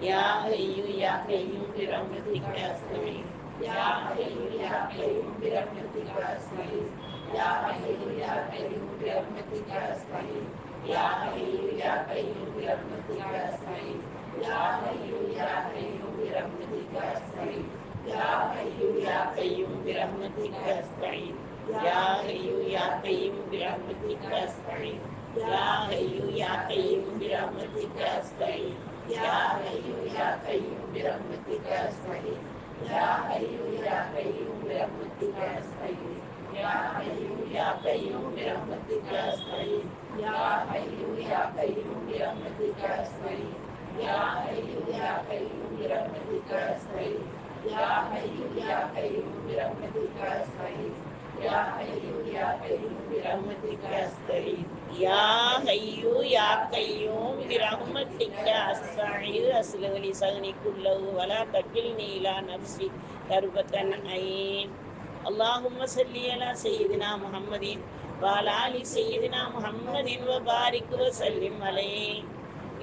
या हय्यु या कय्यूम बिरहमतिका अस्तगीथ या हय्यु या कय्यूम बिरहमतिका अस्तगीथ या हय्यु या कय्यूम बिरहमतिका अस्तगीथ या हय्यु या कय्यूम बिरहमतिका अस्तगीथ या हय्यु या कय्यूम बिरहमतिका अस्तगीथ या हय्यु या कय्यूम बिरहमतिका अस्तगीथ या हय्यु या कय्यूम बिरहमतिका अस्तगीथ या हय्यु या कय्यूम बिरहमतिका अस्तगीथ या हय्यु या कय्यूम बिरहमतिका अस्तगीथ या हय्यु या कय्यूम बिरहमतिका अस्तगीथ या हय्यु या कय्यूम बिरहमतिका अस्तगीथ या हय्यु या कय्यूम बिरहमतिका अस्तगीथ या हय्यु या कय्यूम बिरहमतिका अस्तगीथ या हय्यु या कय्यूम बिरहमतिका अस्तगीथ या हय्यु या कय्यूम बिरहमतिका अस्तगीथ या हय्यु या कय्यूम बिरहमतिका अस्तगीथ अस्लग लि सगनी कुल्लहु वला तकिलनी इला नफ्सी तर्बतन ऐन अल्लाहुम्मा सल्लि अला सय्यिदिना मुहम्मदिन व अला आलि सय्यिदिना मुहम्मदिन व बारिक व सल्लिम अलैहि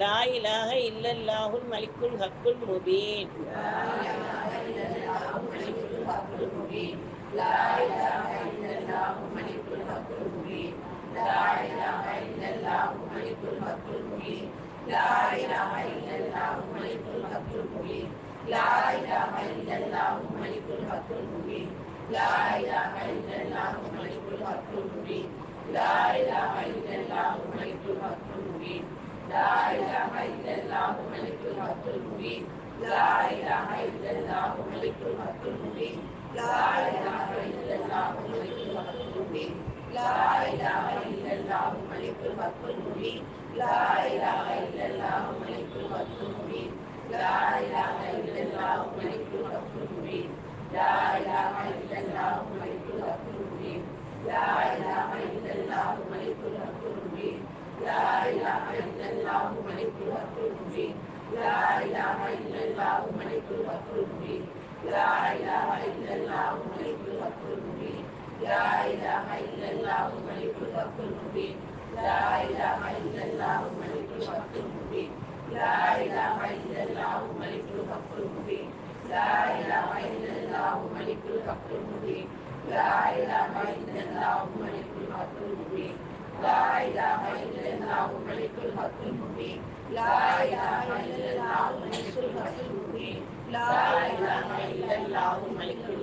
ला इलाहा इल्लल्लाहुल मलिकुल हक़्क़ुल मुबीन ला इलाहा इल्लल्लाहुल मलिकुल हक़्क़ुल मुबीन ला इलाहा इल्लल्लाहुल मलिकुल हक़्क़ुल मुबीन ला इलाहा इल्लल्लाहुल मलिकुल हक़्क़ुल मुबीन ला इलाहा इल्लल्लाहुल मलिकुल हक़्क़ुल मुबीन ला इलाहा इल्लल्लाहुल मलिकुल हक़्क़ुल मुबीन ला इलाहा इल्लल्लाहुल मलिकुल हक़्क़ुल मुबीन ला इलाहा इल्लल्लाहुल मलिकुल हक़्क़ुल मुबीन ला इलाहा इल्लल्लाहुल मलिकुल हक़्क़ुल मुबीन ला इलाहा इल्लल्लाहुल मलिकुल हक़्क़ुल मुबीन ला इलाहा इल्लल्लाहुल मलिकुल हक़्क़ुल मुबीन ला इलाहा इल्लल्लाहुल मलिकुल हक़्क़ुल मुबीन ला इलाहा इल्लल्लाहुल मलिकुल हक़्क़ुल मुबीन ला इलाहा इल्लल्लाहुल मलिकुल हक़्क़ुल मुबीन ला इलाहा इल्लल्लाहुल मलिकुल हक़्क़ुल मुबीन ला इलाहा इल्लल्लाहुल मलिकुल हक़्क़ुल मुबीन ला इलाहा इल्लल्लाहुल मलिकुल हक़्क़ुल मुबीन ला इलाहा इल्लल्लाहुल मलिकुल हक़्क़ुल मुबीन ला इलाहा इल्लल्लाहुल मलिकुल हक़्क़ुल मुबीन ला इलाहा इल्लल्लाहुल मलिकुल हक़्क़ुल मुबीन ला इलाहा इल्लल्लाहुल मलिकुल हक़्क़ुल मुबीन ला इलाहा इल्लल्लाहुल मलिकुल हक़्क़ुल मुबीन ला इलाहा इल्लल्लाहुल मलिकुल हक़्क़ुल मुबीन ला इलाहा इल्लल्लाहुल मलिकुल हक़्क़ुल मुबीन ला इलाहा इल्लल्लाहुल मलिकुल हक़्क़ुल मुबीन ला इलाहा इल्लल्लाहुल मलिकुल हक़्क़ुल मुबीन ला इलाहा इल्लल्लाहुल मलिकुल हक़्क़ुल मुबीन ला इलाहा इल्लल्लाहुल मलिकुल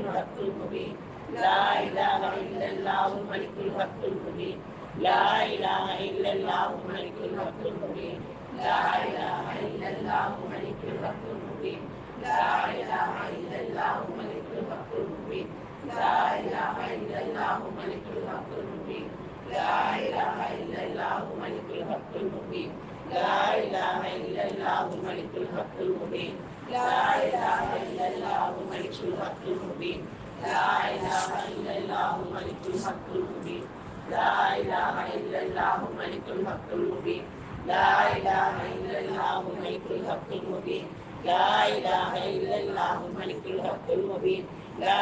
हक़्क़ुल मुबीन ला इलाहा इल्लल्लाहुल मलिकुल हक़्क़ुल मुबीन ला इलाहा इल्लल्लाहुल मलिकुल हक़्क़ुल मुबीन ला इलाहा इल्लल्लाहुल मलिकुल हक़्क़ुल मुबीन ला इलाहा इल्लल्लाहुल मलिकुल हक़्क़ुल मुबीन ला इलाहा इल्लल्लाहुल मलिकुल हक़्क़ुल मुबीन ला इलाहा इल्लल्लाहुल मलिकुल हक़्क़ुल मुबीन ला इलाहा इल्लल्लाहुल मलिकुल हक़्क़ुल मुबीन ला इलाहा इल्लल्लाहुल मलिकुल हक़्क़ुल मुबीन ला इलाहा इल्लल्लाहुल मलिकुल हक़्क़ुल मुबीन ला इलाहा इल्लल्लाहुल मलिकुल हक़्क़ुल मुबीन ला इलाहा इल्लल्लाहुल मलिकुल हक़्क़ुल मुबीन ला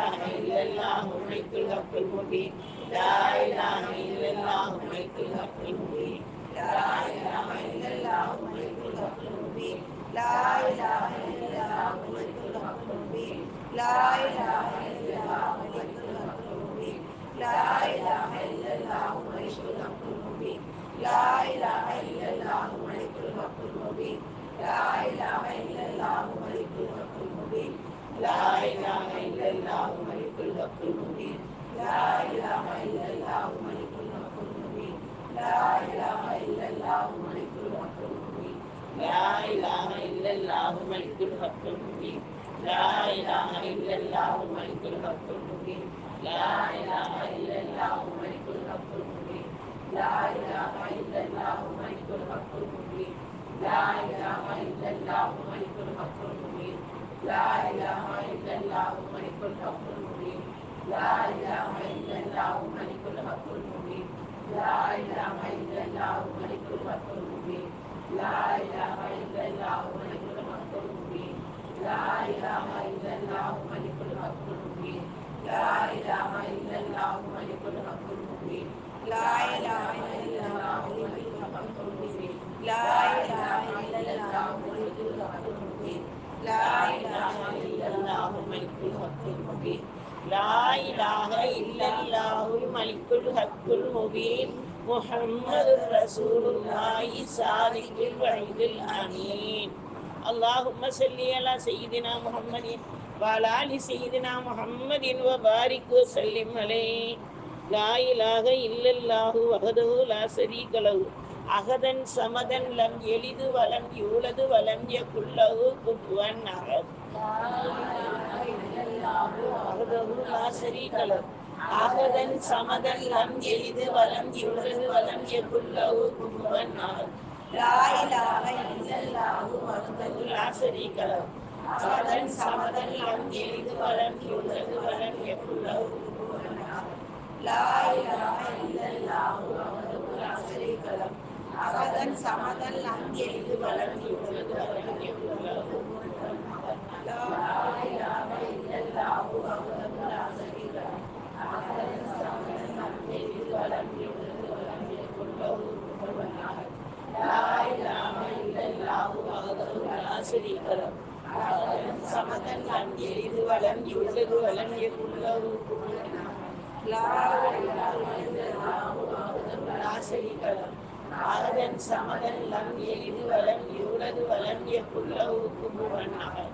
इलाहा इल्लल्लाहुल मलिकुल हक़्क़ुल मुबीन ला इलाहा इल्लल्लाहुल मलिकुल हक़्क़ुल मुबीन ला इलाहा इल्लल्लाहुल मलिकुल हक़्क़ुल मुबीन ला इलाहा इल्लल्लाहुल मलिकुल हक़्क़ुल मुबीन ला इलाहा इल्लल्लाहुल मलिकुल हक़्क़ुल मुबीन ला इलाहा इल्लल्लाहुल मलिकुल हक़्क़ुल मुबीन ला इलाहा इल्लल्लाहुल मलिकुल हक़्क़ुल मुबीन ला इलाहा इल्लल्लाहुल मलिकुल हक़्क़ुल मुबीन ला इलाहा इल्लल्लाहुल मलिकुल हक़्क़ुल मुबीन ला इलाहा इल्लल्लाहुल मलिकुल हक़्क़ुल मुबीन ला इलाहा इल्लल्लाहुल मलिकुल हक़्क़ुल मुबीन ला इलाहा इल्लल्लाहुल मलिकुल हक़्क़ुल मुबीन ला इलाहा इल्लल्लाहुल मलिकुल हक़्क़ुल मुबीन ला इलाहा इल्लल्लाहुल मलिकुल हक़्क़ुल मुबीन ला इलाहा इल्लल्लाहुल मलिकुल हक़्क़ुल मुबीन ला इलाहा इल्लल्लाहुल मलिकुल हक़्क़ुल मुबीन ला इलाहा इल्लल्लाहुल मलिकुल हक़्क़ुल मुबीन ला इलाहा इल्लल्लाहुल मलिकुल हक़्क़ुल मुबीन ला इलाहा इल्लल्लाहुल मलिकुल हक़्क़ुल मुबीन ला इलाहा इल्लल्लाहुल मलिकुल हक़्क़ुल मुबीन ला इलाहा इल्लल्लाहुल मलिकुल हक़्क़ुल मुबीन ला इलाहा इल्लल्लाहुल मलिकुल हक़्क़ुल मुबीन ला इलाहा इल्लल्लाहुल मलिकुल हक़्क़ुल मुबीन ला इलाहा इल्लल्लाहुल मलिकुल हक़्क़ुल لا إله إلا الله الملك الحق المبين محمد رسول الله صادق الوعد الأمين. اللهم صل على سيدنا محمد وعلى آل سيدنا محمد وبارك وسلم عليه. لا إله إلا الله وحده لا شريك له أحدا صمدا لم يلد ولم يولد ولم يكن له كفوا أحد. وحده لا شريك له أحدا صمدا لم يلد ولم يولد ولم يكن له كفوا أحد. لا إله إلا الله وحده لا شريك له أحدا صمدا لم يلد ولم يولد ولم يكن له كفوا أحد. لا إله إلا الله وحده لا شريك له أحدا صمدا لم يلد ولم يولد ولم يكن له كفوا أحد. لا إله إلا الله وحده لا شريك له أحدا صمدا لم يلد ولم يولد ولم يكن له كفوا أحد. لا إله إلا الله وحده لا شريك له أحدا صمدا لم يلد ولم يولد ولم يكن له كفوا أحد. لا إله إلا الله وحده لا شريك له أحدا صمدا لم يلد ولم يولد ولم يكن له كفوا أحد.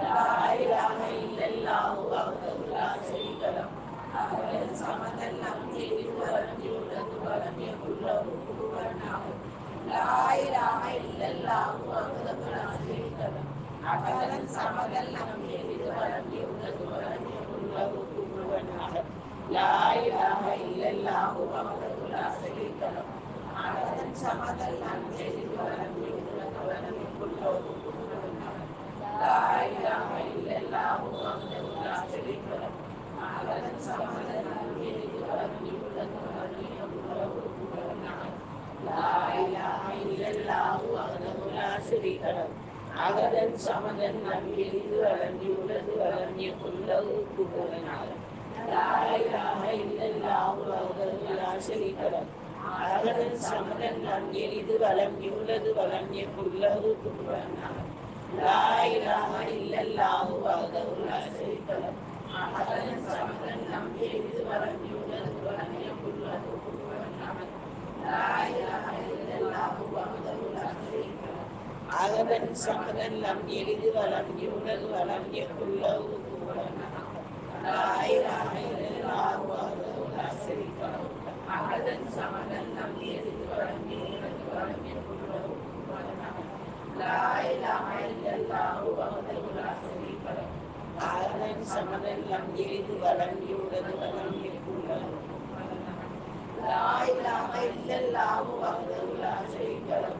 لا إله إلا الله وحده لا شريك له أحدا صمدا لم يلد ولم يولد ولم يكن له كفوا أحد. لا إله إلا الله وحده لا شريك له أحدا صمدا لم يلد ولم يولد ولم يكن له كفوا أحد. لا إله إلا الله وحده لا شريك له أحدا صمدا لم يلد ولم يولد ولم يكن له كفوا أحد. لا إله إلا الله وحده لا شريك له أحدا صمدا لم يلد ولم يولد ولم يكن له كفوا أحد. لا إله إلا الله وحده لا شريك له أحدا صمدا لم يلد ولم يولد ولم يكن له كفوا أحد. لا إله إلا الله وحده لا شريك له أحدا صمدا لم يلد ولم يولد ولم يكن له كفوا أحد. لا إله إلا الله وحده لا شريك له أحدا صمدا لم يلد ولم يولد ولم يكن له كفوا أحد. لا إله إلا الله وحده لا شريك له أحدا صمدا لم يلد ولم يولد ولم يكن له كفوا أحد. لا إله إلا الله وحده لا شريك له أحدا صمدا لم يلد ولم يولد ولم يكن له كفوا أحد. لا إله إلا الله وحده لا شريك له أحدا صمدا لم يلد ولم يولد ولم يكن له كفوا أحد. لا إله إلا الله وحده لا شريك له أحدا صمدا لم يلد ولم يولد ولم يكن له كفوا أحد. لا إله إلا الله وحده لا شريك له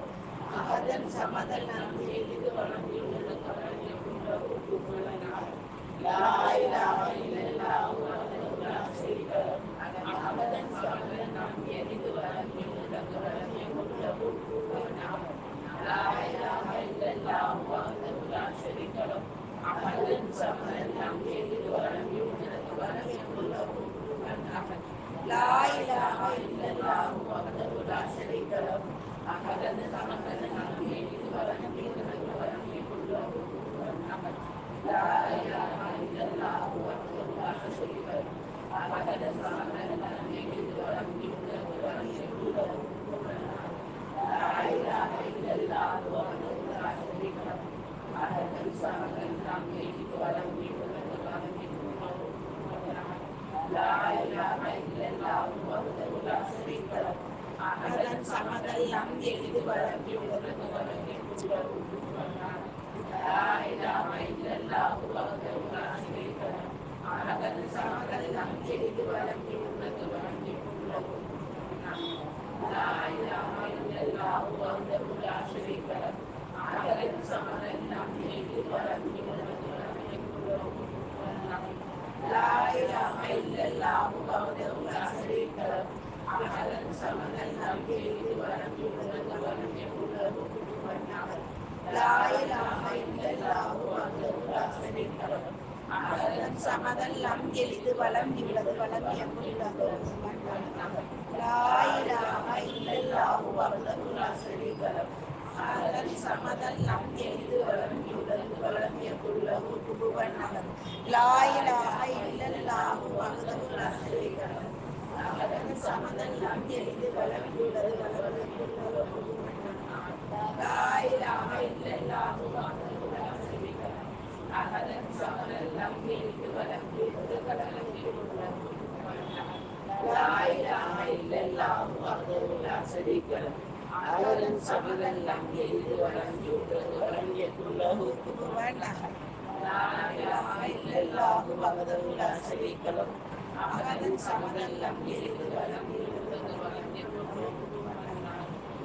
أحدا صمدا لم يلد ولم يولد ولم يكن له كفوا أحد. لا إله إلا الله وحده لا شريك له أحدا صمدا لم يلد ولم يولد ولم يكن له كفوا أحد. لا إله إلا الله وحده لا شريك له أحدا صمدا لم يلد ولم يولد ولم يكن له كفوا أحد. لا إله إلا الله وحده لا شريك له أحدا صمدا لم يلد ولم يولد ولم يكن له كفوا أحد. لا إله إلا الله وحده لا شريك له أحدا صمدا لم يلد ولم يولد ولم يكن له كفوا أحد. لا إله إلا الله وحده لا شريك له أحدا صمدا لم يلد ولم يولد ولم يكن له كفوا أحد. لا إله إلا الله وحده لا شريك له أحدا صمدا لم يلد ولم يولد ولم يكن له كفوا أحد. لا إله إلا الله وحده لا شريك له أحدا صمدا لم يلد ولم يولد ولم يكن له كفوا أحد. لا إله إلا الله وحده لا شريك له أحدا صمدا لم يلد ولم يولد ولم يكن له كفوا أحد. لا إله إلا الله وحده لا شريك له أحدا صمدا لم يلد ولم يولد ولم يكن له كفوا أحد. لا إله إلا الله وحده لا شريك له அகதன் சமதல் நம் எளிது வளர்ந்துள்ளது வளர்ந்தியக்குள்ளகு புகுவன் லாயிலாக இல்லல்லாஹு வஹ்தஹு லா ஷரீக லஹு அகதன் சமதல் நம் எளிது வளர்ந்துள்ளது வளர்ந்தியக்குள்ளகு புகுவன் லாயிலாக இல்லல்லாஹு வஹ்தஹு லா ஷரீக லஹு அகதன் சமதல் நம் எளிது வளர்ந்துள்ளது வளர்ந்தியக்குள்ளகு லாயிலாக இல்லல்லாஹு வஹ்தஹு லா ஷரீக லஹு அகதன் சமதல் நம் எளிது வளர்ந்துள்ளது வளர்ந்தியக்குள்ளகு புகுவன் லாயிலாக இல்லல்லாஹு வஹ்தஹு லா ஷரீக லஹு அகதன் சமதல் நம் எளிது வளர்ந்துள்ளது வளர்ந்தியக்குள்ளகு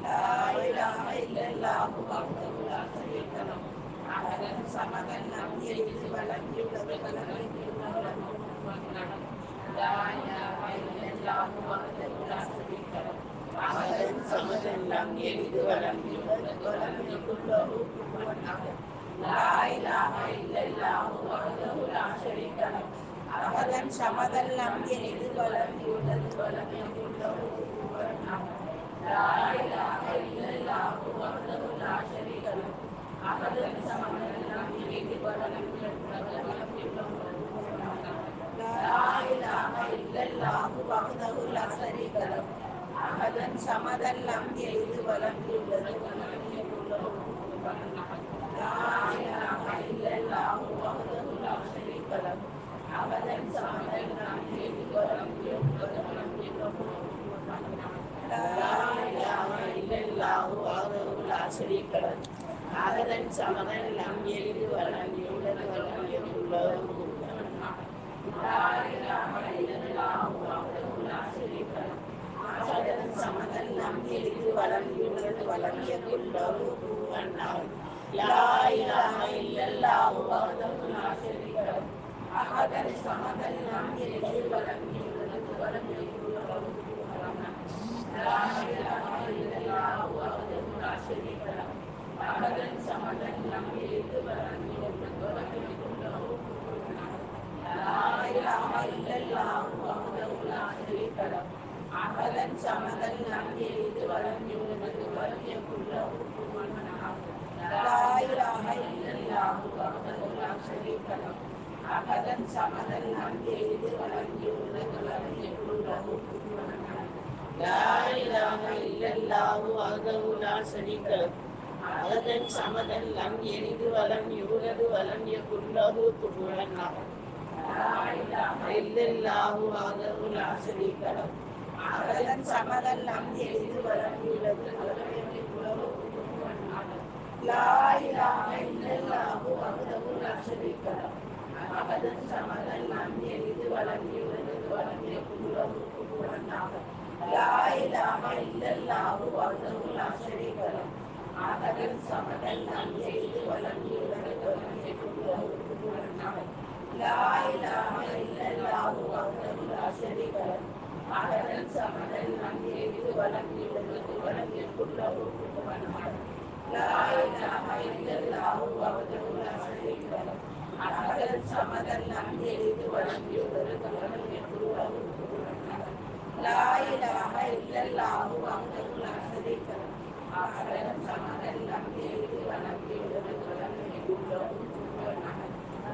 லாயிலாக இல்லல்லாஹு வஹ்தஹு லா ஷரீக லஹு அகதன் சமதல் நம் எளிது வளர்ந்துள்ளது வளர்ந்தியக்குள்ளகு லாயிலாக இல்லல்லாஹு வஹ்தஹு லா ஷரீக லஹு அகதன் சமதல் நம் எளிது வளர்ந்துள்ளது வளர்ந்தியக்குள்ளகு லாயிலாக இல்லல்லாஹு வஹ்தஹு லா ஷரீக லஹு அகதன் சமதல் நம் எளிது வளர்ந்துள்ளது வளர்ந்தியக்குள்ளகு லாயிலாக இல்லல்லாஹு வஹ்தஹு லா ஷரீக லஹு அகதன் சமதல் நம் எளிது வளர்ந்துள்ளது வளர்ந்தியக்குள்ளகு லாயிலாக இல்லல்லாஹு வஹ்தஹு லா ஷரீக லஹு அகதன் சமதல் நம் எளிது வளர்ந்துள்ளது வளர்ந்தியக்குள்ளகு லாயிலாக இல்லல்லாஹு வஹ்தஹு லா ஷரீக லஹு அகதன் சமதல் நம் எளிது வளர்ந்துள்ளது வளர்ந்தியக்குள்ளகு லாயிலாக இல்லல்லாஹு வஹ்தஹு லா ஷரீக லஹு அகதன் சமதல் நம் எளிது வளர்ந்துள்ளது வளர்ந்தியக்குள்ளகு லாயிலாக இல்லல்லாஹு வஹ்தஹு லா ஷரீக லஹு அகதன் சமதல் நம் எளிது வளர்ந்துள்ளது வளர்ந்தியக்குள்ளகு லாயிலாக இல்லல்லாஹு வஹ்தஹு லா ஷரீக லஹு அகதன் சமதல் நம் எளிது வளர்ந்துள்ளது வளர்ந்தியக்குள்ளகு லாயிலாக இல்லல்லாஹு வஹ்தஹு லா ஷரீக லஹு அகதன் சமதல் நம் எளிது வளர்ந்துள்ளது வளர்ந்தியக்குள்ளகு லாயிலாக இல்லல்லாஹு வஹ்தஹு லா ஷரீக லஹு அகதன் சமதல் நம் எளிது வளர்ந்துள்ளது வளர்ந்தியக்குள்ளகு லாயிலாக இல்லல்லாஹு வஹ்தஹு லா ஷரீக லஹு அகதன் சமதல் நம் எளிது வளர்ந்துள்ளது வளர்ந்தியக்குள்ளகு லாயிலாக இல்லல்லாஹு வஹ்தஹு லா ஷரீக லஹு அகதன் சமதல் நம் எளிது வளர்ந்துள்ளது வளர்ந்தியக்குள்ளகு லாயிலாக இல்லல்லாஹு வஹ்தஹு லா ஷரீக லஹு அகதன் சமதல் நம் எளிது வளர்ந்துள்ளது வளர்ந்தியக்குள்ளகு லாயிலாக இல்லல்லாஹு வஹ்தஹு லா ஷரீக லஹு அகதன் சமதல் நம் எளிது வளர்ந்துள்ளது வளர்ந்தியக்குள்ளகு லாயிலாக இல்லல்லாஹு வஹ்தஹு லா ஷரீக லஹு அகதன் சமதல் நம் எளிது வளர்ந்துள்ளது வளர்ந்தியக்குள்ளகு லாயிலாக இல்லல்லாஹு வஹ்தஹு லா ஷரீக லஹு அகதன் சமதல் நம் எளிது வளர்ந்துள்ளது வளர்ந்தியக்குள்ளகு லாயிலாக இல்லல்லாஹு வஹ்தஹு லா ஷரீக லஹு அகதன் சமதல் நம் எளிது வளர்ந்துள்ளது வளர்ந்தியக்குள்ளகு லாயிலாக இல்லல்லாஹு வஹ்தஹு லா ஷரீக லஹு அகதன் சமதல் நம் எளிது வளர்ந்துள்ளது வளர்ந்தியக்குள்ளகு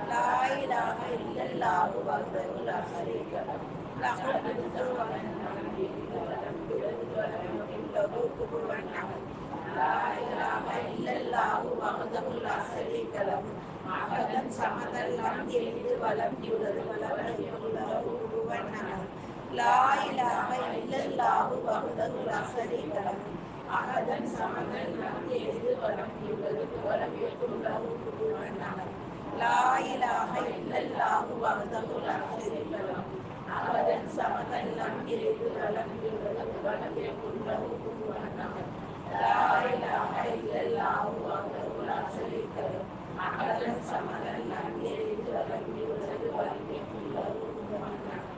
லாயிலாக இல்லல்லாஹு வஹ்தஹு லா ஷரீக லஹு லஹுல் முல்கு வலஹுல் ஹம்து வலஹுல் வலஹுல் குஃபுவன் அஹத் லாயிலாக இல்லல்லாஹு வஹ்தஹு லா ஷரீக லஹு அகதன் சமதல் நம் எளிது வளர்ந்துள்ளது வளர்ந்தியக்குள்ளகு குஃபுவன் அஹத் லாயிலாக இல்லல்லாஹு வஹ்தஹு லா ஷரீக லஹு அகதன் சமதல் நம் எளிது வளர்ந்துள்ளது வளர்ந்தியக்குள்ளகு குஃபுவன் அஹத் லாயிலாக இல்லல்லாஹு வஹ்தஹு லா ஷரீக லஹு அகதன் சமதல் நம் எளிது வளர்ந்துள்ளது வளர்ந்தியக்குள்ளகு குஃபுவன் அஹத் லாயிலாக இல்லல்லாஹு வஹ்தஹு லா ஷரீக லஹு அகதன் சமதல் நம் எளிது வளர்ந்துள்ளது வளர்ந்தியக்குள்ளகு குஃபுவன் அஹத்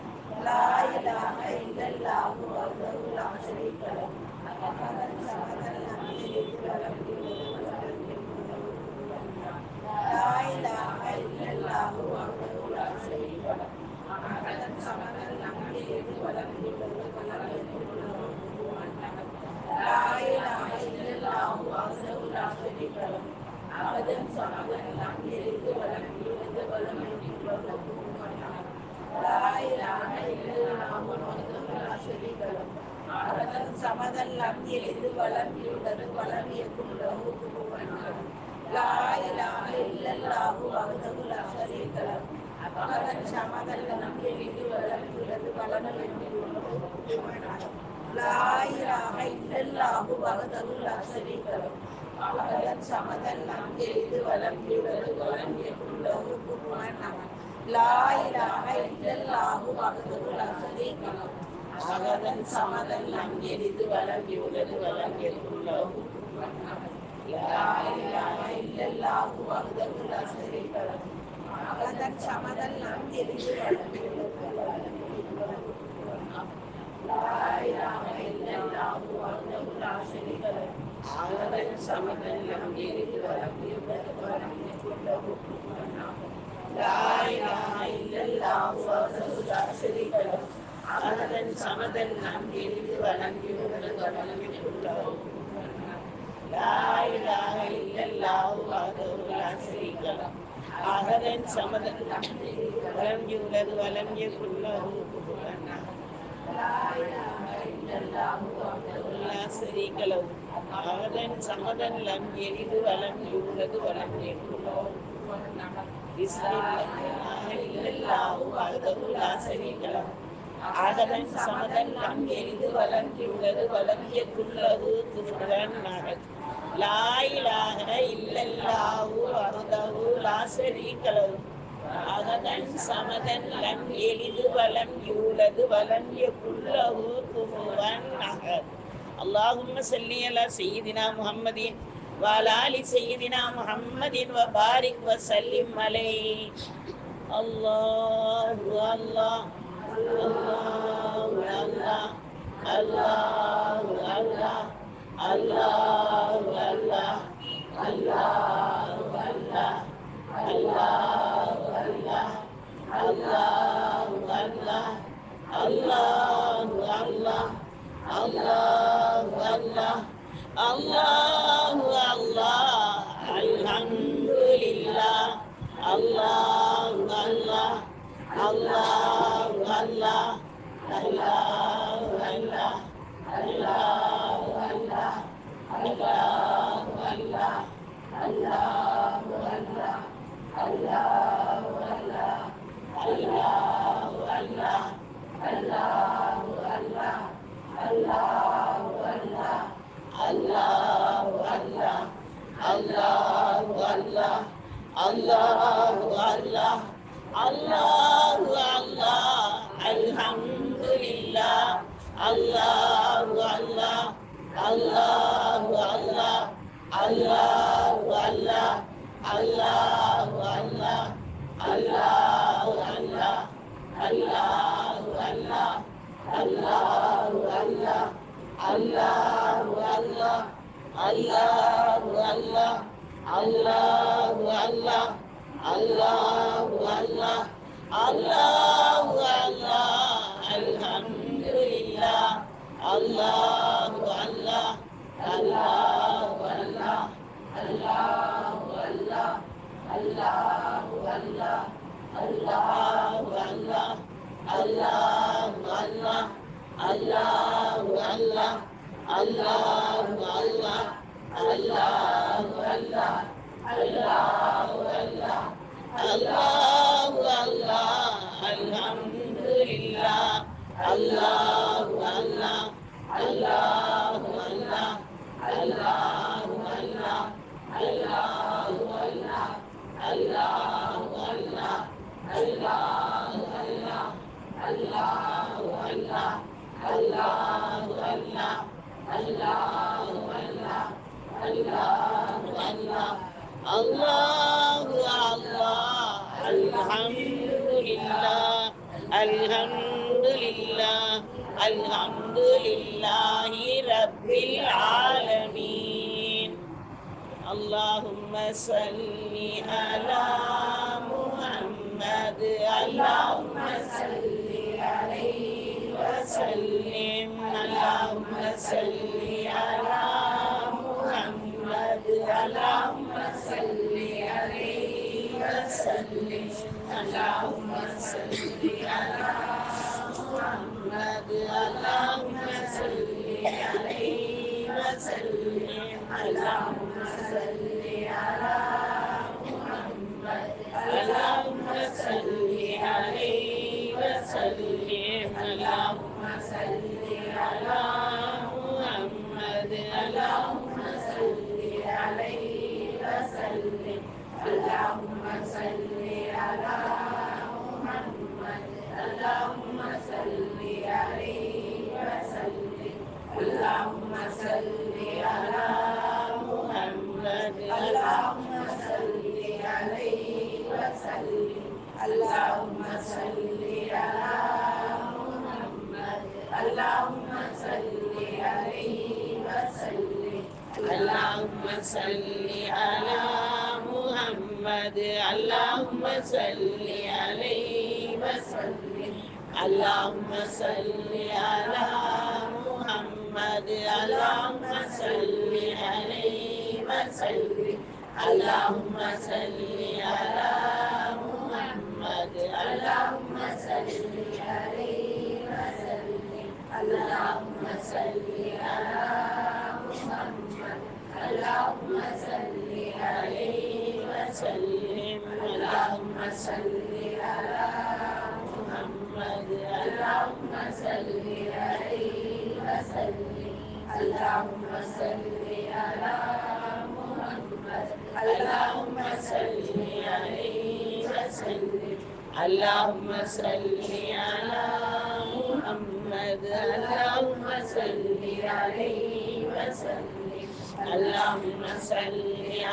லாயிலாக இல்லல்லாஹு வஹ்தஹு லா ஷரீக லஹு அகதன் சமதல் நம் எளிது வளர்ந்துள்ளது வளர்ந்தியக்குள்ளகு குஃபுவன் அஹத் லாயிலாக இல்லல்லாஹு வஹ்தஹு லா ஷரீக லஹு அகதன் சமதல் நம் எளிது வளர்ந்துள்ளது வளர்ந்தியக்குள்ளகு குஃபுவன் அஹத் சமதெல்லாம் எளிது வளம் உள்ளது வளம் இயக்குள்ளது லா இலாஹ இல்லல்லாஹு வஹ்தஹு லா ஷரீக லஹு அஹதன் ஸமதன் லம் யலித் வலம் யூலத் வலம் யகுல் லஹு குஃபுவன் அஹத் லா இலாஹ இல்லல்லாஹு வஹ்தஹு லா ஷரீக லஹு அஹதன் ஸமதன் லம் யலித் வலம் யூலத் வலம் யகுல் லஹு குஃபுவன் அஹத் லா இலாஹ இல்லல்லாஹு வஹ்தஹு லா ஷரீக லஹு அஹதன் ஸமதன் லம் யலித் வலம் யூலத் வலம் யகுல் லஹு குஃபுவன் அஹத் லா இலாஹ இல்லல்லாஹு வஹ்தஹு லா ஷரீக லஹு அஹதன் ஸமதன் லம் யலித் வலம் யூலத் வலம் யகுல் லஹு குஃபுவன் அஹத் லா இலாஹ இல்லல்லாஹு வஹ்தஹு லா ஷரீக லஹு அஹதன் ஸமதன் லம் யலித் வலம் யூலத் வலம் யகுல் லஹு குஃபுவன் அஹத் லா இலாஹ இல்லல்லாஹு வஹ்தஹு லா ஷரீக லஹு அஹதன் ஸமதன் லம் யலித் வலம் யூலத் வலம் யகுல் லஹு குஃபுவன் அஹத் லா இலாஹ இல்லல்லாஹு வஹ்தஹு லா ஷரீக லஹு அஹதன் ஸமதன் லம் யலித் வலம் யூலத் வலம் யகுல் லஹு குஃபுவன் அஹத் லா இலாஹ இல்லல்லாஹு வஹ்தஹு லா ஷரீக லஹு அஹதன் ஸமதன் லம் யலித் வலம் யூலத் வலம் யகுல் லஹு குஃபுவன் அஹத் பிஸ்மில்லாஹி இல்லல்லாஹு வஹ்தஹு லா ஷரீக லஹு அஹதன் ஸமதன் லம் யலித் வலம் யூலத் வலம் யகுல் லஹு குஃபுவன் அஹத் லா இலாஹ இல்லல்லாஹு வஹ்தஹு லா ஷரீக லஹு அஹதன் ஸமதன் லம் யலித் வலம் யூலத் வலம் யகுல் லஹு குஃபுவன் அஹத் அல்லாஹும்ம ஸல்லி அலா சய்யிதினா முஹம்மதின் வ அலா ஆலி சய்யிதினா முஹம்மதின் வ பாரிக் வ ஸல்லிம் அலைஹி அல்லாஹு அல்லாஹ் அல்லாஹு அல்லாஹ் அல்லாஹு அல்லாஹ் அல்லாஹு அல்லாஹ் அல்லாஹு அல்லாஹ் அல்லாஹு அல்லாஹ் அல்லாஹு அல்லாஹ் அல்லாஹு அல்லாஹ் அல்லாஹு அல்லாஹ் அல்லாஹு அல்லாஹ் அல்ஹம்துலில்லாஹ் அல்லாஹு அல்லாஹ் அல்லாஹு அல்லாஹ் அல்லாஹு அல்லாஹ் அல்லாஹு அல்லாஹ் அல்லாஹு அல்லாஹ் அல்லாஹு அல்லாஹ் அல்லாஹு அல்லாஹ் அல்லாஹு அல்லாஹ் அல்லாஹு அல்லாஹ் அல்லாஹு அல்லாஹ் அல்லாஹு அல்லாஹ் அல்லாஹு அல்லாஹ் அல்லாஹு அல்லாஹ் அல்லாஹு அல்லாஹ் அல்ஹம்துலில்லாஹ் அல்லாஹு அல்லாஹ் அல்லாஹு அல்லாஹ் அல்லாஹு அல்லாஹ் அல்லாஹு அல்லாஹ் அல்லாஹு அல்லாஹ் அல்லாஹு அல்லாஹ் அல்லாஹு அல்லாஹ் அல்லாஹு அல்லாஹ் அல்லாஹு அல்லாஹ் அல்லாஹு அல்லாஹ் அல்லாஹு அல்லாஹ் அல்லாஹு அல்லாஹ் அல்ஹம்துலில்லாஹ் அல்லாஹு அல்லாஹ் அல்லாஹு அல்லாஹ் அல்லாஹு அல்லாஹ் அல்லாஹு அல்லாஹ் அல்லாஹு அல்லாஹ் அல்லாஹு அல்லாஹ் அல்லாஹு அல்லாஹ் அல்லாஹு அல்லாஹ் அல்லாஹு அல்லாஹ் அல்லாஹு அல்லாஹ் அல்லாஹு அல்லாஹ் அல்ஹம்துலில்லாஹ் அல்லாஹு அல்லாஹ் அல்லாஹு அல்லாஹ் அல்லாஹு அல்லாஹ் அல்லாஹு அல்லாஹ் அல்லாஹு அல்லாஹ் அல்லாஹு அல்லாஹ் அல்லாஹு அல்லாஹ் அல்லாஹு அல்லாஹ் அல்லாஹு அல்லாஹ் அல்லாஹு அல்லாஹ் அல்லாஹு அல்லாஹ் அல்ஹம்துலில்லாஹ் அல்ஹம்துலில்லாஹ் அல்ஹம்துலில்லாஹி ரப்பில் ஆலமீன் அல்லாஹும்ம ஸல்லி அலா முஹம்மத் அல்லாஹும்ம ஸல்லி அலைஹி வஸல்லிம் அல்லாஹும்ம ஸல்லி அலா முஹம்மத் அல்லாஹும்ம ஸல்லி அலைஹி வஸல்லிம் அல்லாஹும்ம ஸல்லி அலா முஹம்மத் அல்லாஹும்ம ஸல்லி वसल्लिम अल्लाहुम्मा सल्ली अला मुहम्मद अल्लाहुम्मा सल्ली अलैहि वसल्लिम अल्लाहुम्मा सल्ली अला मुहम्मद अल्लाहुम्मा सल्ली अलैहि वसल्लिम अल्लाहुम्मा सल्ली अला मुहम्मद अल्लाहुम्मा सल्ली अलैहि वसल्लिम अल्लाहुम्मा सल्ली अला मुहम्मद अल्लाहुम्मा सल्ली अलैहि वसल्लिम अल्लाहुम्मा सल्ली अला मुहम्मद अल्लाहुम्मा सल्ली अलैहि वसल्लिम अल्लाहुम्मा सल्ली अला मुहम्मद अल्लाहुम्मा सल्ली अलैहि वसल्लिम अल्लाहुम्मा सल्ली अला मुहम्मद अल्लाहुम्मा सल्ली अलैहि वसल्लिम अल्लाहुम्मा सल्ली अला मुहम्मद अल्लाहुम्मा सल्ली अलैहि वसल्लिम अल्लाहुम्मा सल्ली अला मुहम्मद अल्लाहुम्मा सल्ली अलैहि वसल्लिम अल्लाहुम्मा सल्ली अला मुहम्मद अल्लाहुम्मा सल्ली अलैहि वसल्लिम अल्लाहुम्मा सल्ली अला मुहम्मद अल्लाहुम्मा सल्ली अलैहि वसल्लिम अल्लाहुम्मा सल्ली अला मुहम्मद अल्लाहुम्मा सल्ली अलैहि वसल्लिम अल्लाहुम्मा सल्ली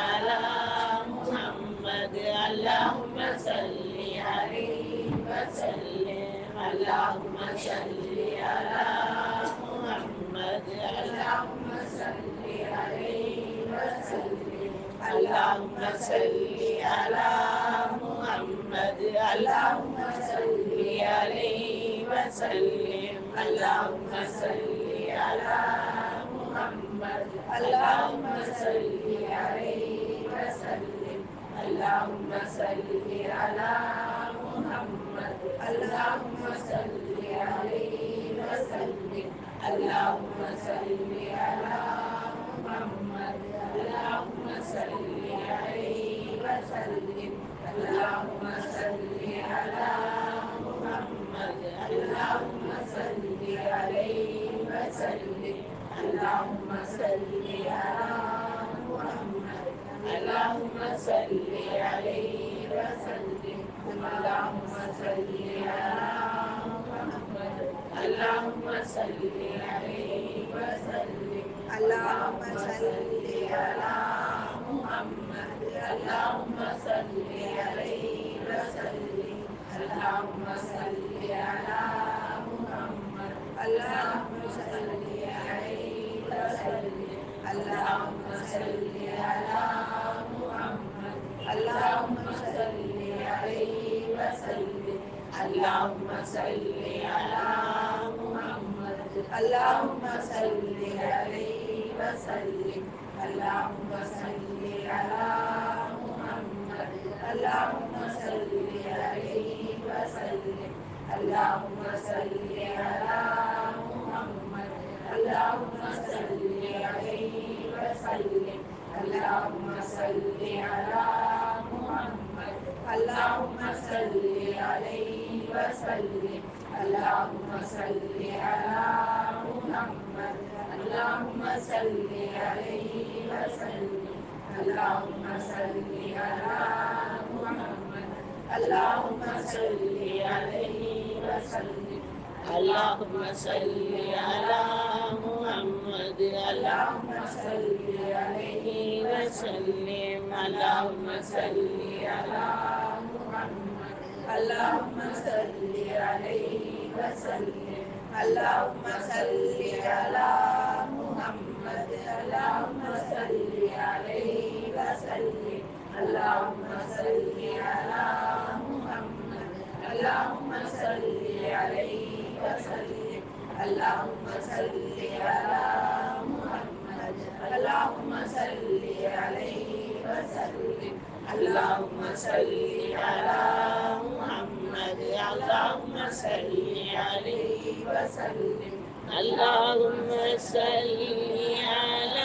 अला मुहम्मद अल्लाहुम्मा सल्ली अलैहि वसल्लिम अल्लाहुम्मा सल्ली अला मुहम्मद अल्लाहुम्मा सल्ली अलैहि वसल्लिम अल्लाहुम्मा सल्ली अला मुहम्मद अल्लाहुम्मा सल्ली अलैहि वसल्लिम अल्लाहुम्मा सल्ली अला मुहम्मद अल्लाहुम्मा सल्ली अलैहि वसल्लिम अल्लाहुम्मा सल्ली अला मुहम्मद अल्लाहुम्मा सल्ली अलैहि वसल्लिम अल्लाहुम्मा सल्ली अला मुहम्मद अल्लाहुम्मा सल्ली अलैहि वसल्लिम अल्लाहुम्मा सल्ली अला मुहम्मद अल्लाहुम्मा सल्ली अलैहि वसल्लिम अल्लाहुम्मा सल्ली अला मुहम्मद अल्लाहुम्मा सल्ली अलैहि वसल्लिम अल्लाहुम्मा सल्ली अला मुहम्मद अल्लाहुम्मा सल्ली अलैहि वसल्लिम अल्लाहुम्मा सल्ली अला मुहम्मद अल्लाहुम्मा सल्ली अलैहि वसल्लिम अल्लाहुम्मा सल्ली अला मुहम्मद अल्लाहुम्मा सल्ली अलैहि वसल्लिम अल्लाहुम्मा सल्ली अला मुहम्मद अल्लाहुम्मा सल्ली अलैहि वसल्लिम अल्लाहुम्मा सल्ली अला मुहम्मद अल्लाहुम्मा सल्ली अलैहि वसल्लिम अल्लाहुम्मा सल्ली अला मुहम्मद अल्लाहुम्मा सल्ली अलैहि वसल्लिम अल्लाहुम्मा सल्ली अला मुहम्मद अल्लाहुम्मा सल्ली अलैहि वसल्लिम अल्लाहुम्मा सल्ली अला मुहम्मद अल्लाहुम्मा सल्ली अलैहि वसल्लिम अल्लाहुम्मा सल्ली अला मुहम्मद अल्लाहुम्मा सल्ली अलैहि वसल्लिम अल्लाहुम्मा सल्ली अला मुहम्मद अल्लाहुम्मा सल्ली अलैहि वसल्लिम अल्लाहुम्मा सल्ली अला मुहम्मद अल्लाहुम्मा सल्ली अलैहि वसल्लिम अल्लाहुम्मा सल्ली अला मुहम्मद अल्लाहुम्मा सल्ली अलैहि वसल्लिम अल्लाहुम्मा सल्ली अला मुहम्मद अल्लाहुम्मा सल्ली अलैहि वसल्लिम अल्लाहुम्मा सल्ली अला मुहम्मद अल्लाहुम्मा सल्ली अलैहि वसल्लिम अल्लाहुम्मा सल्ली अला मुहम्मद अल्लाहुम्मा सल्ली अलैहि वसल्लिम अल्लाहुम्मा सल्ली अला मुहम्मद अल्लाहुम्मा सल्ली अलैहि वसल्लिम अल्लाहुम्मा सल्ली अला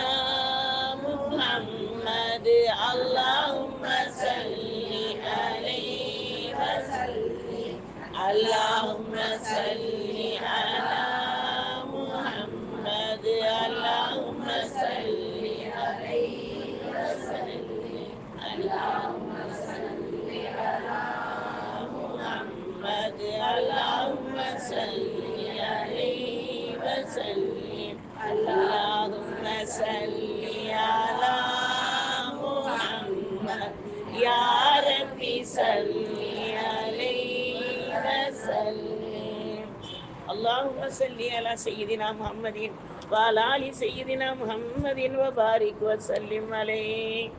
या रब्बी सल्ली अलैहि वसल्लिम। अल्लाहुम्मा सल्ली अला सय्यिदिना मुहम्मदिन व अला आलि सय्यिदिना मुहम्मदिन व बारिक व सल्लिम अलैहि।